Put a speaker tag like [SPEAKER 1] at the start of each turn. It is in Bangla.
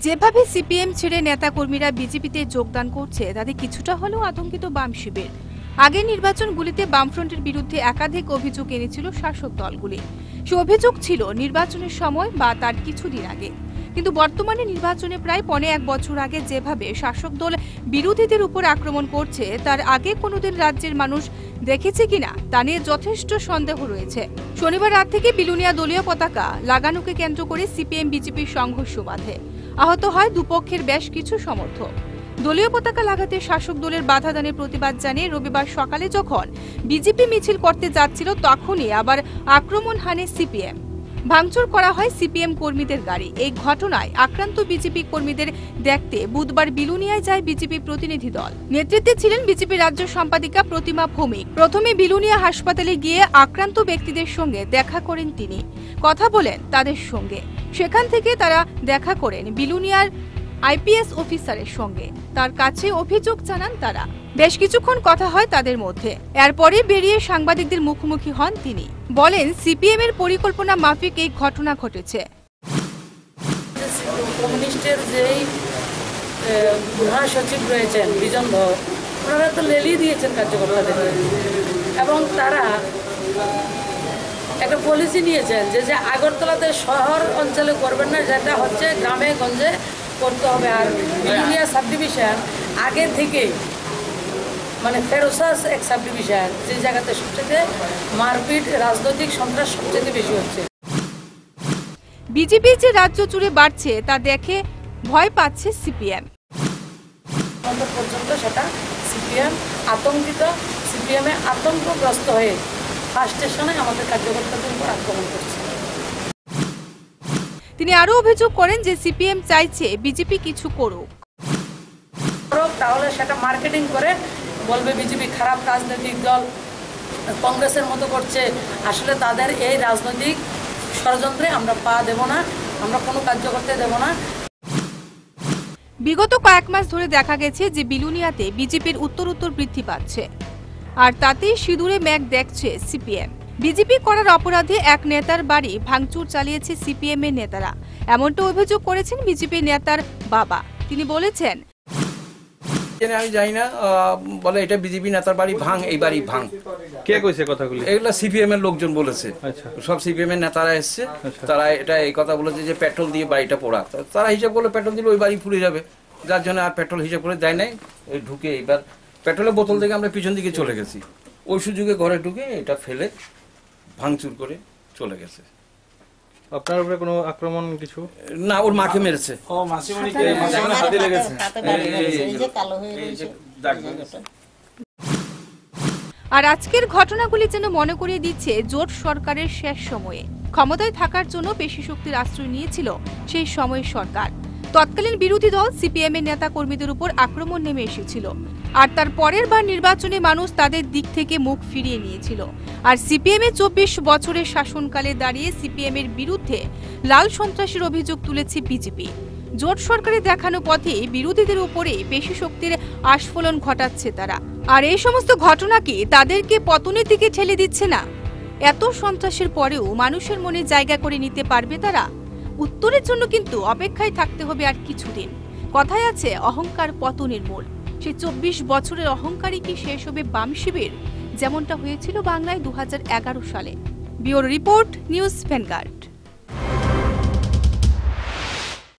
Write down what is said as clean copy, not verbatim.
[SPEAKER 1] যেভাবে সিপিএম ছেড়ে নেতাকর্মীরা বিজেপিতে যোগদান করছে তাতে কিছুটা হলেও আতঙ্কিত বাম শিবির। আগের নির্বাচনগুলিতে বামফ্রন্টের বিরুদ্ধে একাধিক অভিযোগ এনেছিল শাসক দলগুলি। সে অভিযোগ ছিল নির্বাচনের সময় বা তার কিছুদিন আগে। কিন্তু বর্তমানে নির্বাচনে প্রায় ১.৫ বছর আগে যেভাবে শাসক দল বিরোধীদের উপর আক্রমণ করছে তার আগে কোনোদিন রাজ্যের মানুষ দেখেছে কিনা তা নিয়ে যথেষ্ট সন্দেহ রয়েছে। শনিবার রাত থেকে বিলুনিয়া দলীয় পতাকা লাগানোকে কেন্দ্র করে সিপিএম বিজেপির সংঘর্ষ বাধে। আহত হয় দুপক্ষের বেশ কিছু সমর্থক। দলীয় পতাকা লাগাতে শাসক দলের বাধা দানের প্রতিবাদ জানিয়ে রবিবার সকালে যখন বিজেপি মিছিল করতে যাচ্ছিল তখনই আবার আক্রমণ হানে সিপিএম। ভাঙচুর করা হয় সিপিএম কর্মীদের গাড়ি। এই ঘটনায় আক্রান্ত বিজেপি কর্মীদের দেখতে বুধবার বিলুনিয়ায় যায় বিজেপি প্রতিনিধি দল। নেতৃত্বে ছিলেন বিজেপি রাজ্য সম্পাদিকা প্রতিমা ভৌমিক। প্রথমে বিলুনিয়া হাসপাতালে গিয়ে আক্রান্ত ব্যক্তিদের সঙ্গে দেখা করেন তিনি, কথা বলেন তাদের সঙ্গে। সেখান থেকে তারা দেখা করেন বিলুনিয়ার আইপিএস অফিসারের সঙ্গে। তার কাছে অভিযোগ জানান তারা। বেশ কিছুক্ষণ কথা হয় তাদের মধ্যে। এরপরে বেরিয়ে সাংবাদিকদের মুখোমুখি হন তিনি। বলেন সিপিএম এর পরিকল্পনা মাফিক এই ঘটনা ঘটেছে।
[SPEAKER 2] কমিউনিস্টের যেই মহাসচিব রয়েছেন বিজন ধর, ওনারা তো লেলিয়ে দিয়েছেন কার্যকর্তাদের এবং তারা একটা পলিসি নিয়েছেন যে আগরতলাতে শহর অঞ্চলে করবেন না, যেটা হচ্ছে গ্রামে গঞ্জে করতে হবে। আর বিলুনিয়া সাব ডিভিশন আগে থেকেই মানে ফেরোসাস এক সাব ডিভিশন, যে জায়গাতে সবচেয়ে মারপিট রাজনৈতিক সন্ত্রাস সবচেয়ে বেশি হচ্ছে।
[SPEAKER 1] বিজেপি যে রাজ্য জুড়ে বাড়ছে তা দেখে ভয় পাচ্ছে সিপিএম।
[SPEAKER 2] পর্যন্ত সেটা সিপিএম আতঙ্কিত, সিপিএমে আতঙ্কগ্রস্ত হয়ে ফার্স্ট স্টেশনে আমাদের কার্যকর্তাদের উপর আক্রমণ করছে।
[SPEAKER 1] তিনি আরো অভিযোগ করেন যে সিপিএম চাইছে বিজেপি কিছু করুক,
[SPEAKER 2] তাহলে সেটা মার্কেটিং করে বলবে বিজেপি খারাপ রাজনৈতিক দল, কংগ্রেসের মতো করছে। আসলে তাদের এই রাজনৈতিক ষড়যন্ত্রে আমরা পা দেব না, আমরা কোনো কার্য করতে দেব না।
[SPEAKER 1] বিগত কয়েক মাস ধরে দেখা গেছে যে বিলুনিয়াতে বিজেপির উত্তর বৃদ্ধি পাচ্ছে, আর তাতেই সিঁদুরে মেঘ দেখছে সিপিএম। বিজেপি করার অপরাধে এক নেতার বাড়ি ভাঙচুর চালিয়েছে সিপিএম এর নেতারা, এমনটা অভিযোগ করেছেন বিজেপি নেতার বাবা। তিনি বলেছেন,
[SPEAKER 3] আমি জানি না, বলে এটা বিজেপি নেতার বাড়ি ভাঙ, এই বাড়ি ভাঙ।
[SPEAKER 4] কে কইছে কথাগুলো?
[SPEAKER 3] এগুলো সিপিএম এর লোকজন বলেছে। সব সিপিএম এর নেতারা এসছে, তারা এটা এই কথা বলেছে যে পেট্রোল দিয়ে বাড়িটা পোড়া। তারা হিসাব করলে পেট্রোল দিলে ওই বাড়ি পুড়ে যাবে, যার জন্য আর পেট্রোল হিসাব করে দেয় নাই। ঢুকে এবার পেট্রোলের বোতল থেকে আমরা পিছন দিকে চলে গেছি, ওই সুযোগে ঘরে ঢুকে এটা ফেলে ভাঙচুর করে চলে গেছে।
[SPEAKER 4] আপনার উপরে কোনো আক্রমণ কিছু
[SPEAKER 3] না, ওর মাকে মেরেছে।
[SPEAKER 1] আর আজকের ঘটনাগুলি যেন মনে করিয়ে দিচ্ছে জোট সরকারের শেষ সময়ে ক্ষমতায় থাকার জন্য পেশি শক্তির আশ্রয় নিয়েছিল সেই সময়ের সরকার। তৎকালীন বিরোধী দল সিপিএম এর নেতা কর্মীদের উপর আক্রমণ নেমে এসেছিল, আর তার পরের বার নির্বাচনে মানুষ তাদের দিক থেকে মুখ ফিরিয়ে নিয়েছিল। আর সিপিএম এর ২৪ বছরের শাসনকালে দাঁড়িয়ে সিপিএম এর বিরুদ্ধে লাল সন্ত্রাসের অভিযোগ তুলেছে বিজেপি। জোট সরকারের দেখানো পথে বিরোধীদের উপরে পেশি শক্তির আস্ফোলন ঘটাচ্ছে তারা। আর এই সমস্ত ঘটনা কি তাদেরকে পতনের দিকে ঠেলে দিচ্ছে না? এত সন্ত্রাসের পরেও মানুষের মনে জায়গা করে নিতে পারবে তারা? উত্তরের জন্য কিন্তু অপেক্ষায় থাকতে হবে আর কিছুদিন। কথায় আছে অহংকার পতনের মূল। সেই ২৪ বছরের অহংকারই কি শেষ হবে বাম শিবির, যেমনটা হয়েছিল বাংলায় ২০১১ সালে? Bureau report, news vanguard.